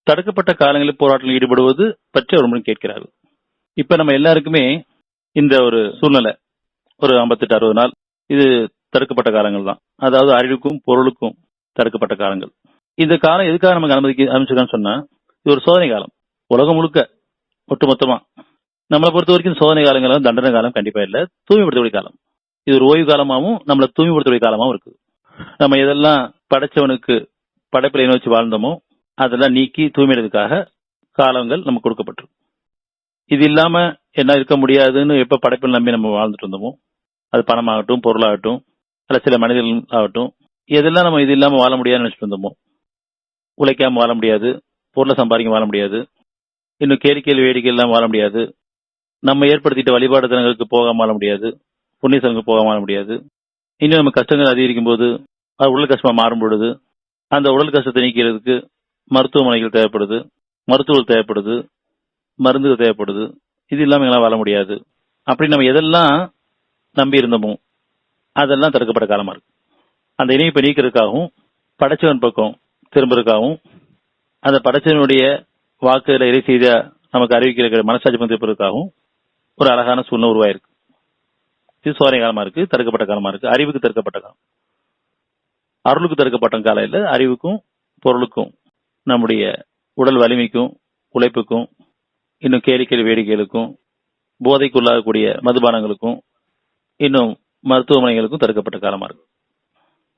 தடுக்கப்பட்ட காலங்களில் போராட்டத்தில் ஈடுபடுவது பற்றி அவர் முன் கேட்கிறார்கள். இப்ப நம்ம எல்லாருக்குமே இந்த ஒரு சூழ்நிலை, ஒரு 58-60 நாள், இது தடுக்கப்பட்ட காலங்கள் தான். அதாவது அறிவுக்கும் பொருளுக்கும் தடுக்கப்பட்ட காலங்கள். இந்த காலம் எதுக்காக நமக்கு அனுமதிச்சிருக்கான்னு சொன்னா, இது ஒரு சோதனை காலம். உலகம் முழுக்க ஒட்டுமொத்தமா நம்மளை பொறுத்த வரைக்கும் சோதனை காலங்களும் தண்டனை காலம் கண்டிப்பா இல்ல, தூய்மைப்படுத்தக்கூடிய காலம். இது ஒரு ஓய்வு காலமாகவும் நம்மளை தூய்மைப்படுத்தக்கூடிய காலமாகவும் இருக்கு. நம்ம எதெல்லாம் படைச்சவனுக்கு படைப்பிலை நோக்கி வாழ்ந்தோமோ அதெல்லாம் நீக்கி தூய்மையிறதுக்காக காலங்கள் நமக்கு கொடுக்கப்பட்டிருக்கு. இது இல்லாம என்ன இருக்க முடியாதுன்னு எப்ப படைப்பில் நம்பி நம்ம வாழ்ந்துட்டு இருந்தோமோ, அது பணமாகட்டும், பொருளாகட்டும், அல்ல சில மனிதர்கள் ஆகட்டும், எதெல்லாம் நம்ம இது இல்லாம வாழ முடியாதுன்னு நினைச்சிட்டு இருந்தோமோ, உழைக்காம வாழ முடியாது, பொருளை சம்பாதிக்க வாழ முடியாது, இன்னும் கேளிக்கையில் வேடிக்கை எல்லாம் வாழ முடியாது, நம்ம ஏற்படுத்திட்ட வழிபாடு தலங்களுக்கு போகாம வாழ முடியாது, புண்ணிய தலங்களுக்கு போகாம வாழ முடியாது, இன்னும் நம்ம கஷ்டங்கள் அதிகரிக்கும் போது அது உடல் கஷ்டமா மாறும் பொழுது அந்த உடல் கஷ்டத்தை நீக்கிறதுக்கு மருத்துவமனைகள் தேவைப்படுது, மருத்துவர்கள் தேவைப்படுது, மருந்துகள் தேவைப்படுது. இது இல்லாம எங்களால் வாழ முடியாது. அப்படி நம்ம எதெல்லாம் நம்பி இருந்தோமோ அதெல்லாம் தடுக்கப்பட்ட காலமா இருக்கு. அந்த இணைப்பை நீக்கிறதுக்காகவும் படைச்சவன் பக்கம் திரும்புறதுக்காகவும் அந்த படைச்சவனுடைய வாக்குகளை இறை செய்தியா நமக்கு அறிவிக்கிற மனசாட்சி திருப்பதற்காகவும் ஒரு அழகான சூழ்நிலை உருவாயிருக்கு. இது சோதனை காலமா இருக்கு, தடுக்கப்பட்ட காலமா இருக்கு. அறிவுக்கு தடுக்கப்பட்ட காலம், அருளுக்கு தடுக்கப்பட்ட காலம் இல்ல. அறிவுக்கும் பொருளுக்கும், நம்முடைய உடல் வலிமைக்கும் உழைப்புக்கும், இன்னும் கேளிக்கை வேடிக்கைகளுக்கும், போதைக்குள்ளாகக்கூடிய மதுபானங்களுக்கும், இன்னும் மருத்துவமனைகளுக்கும் தடுக்கப்பட்ட காலமா இருக்கு.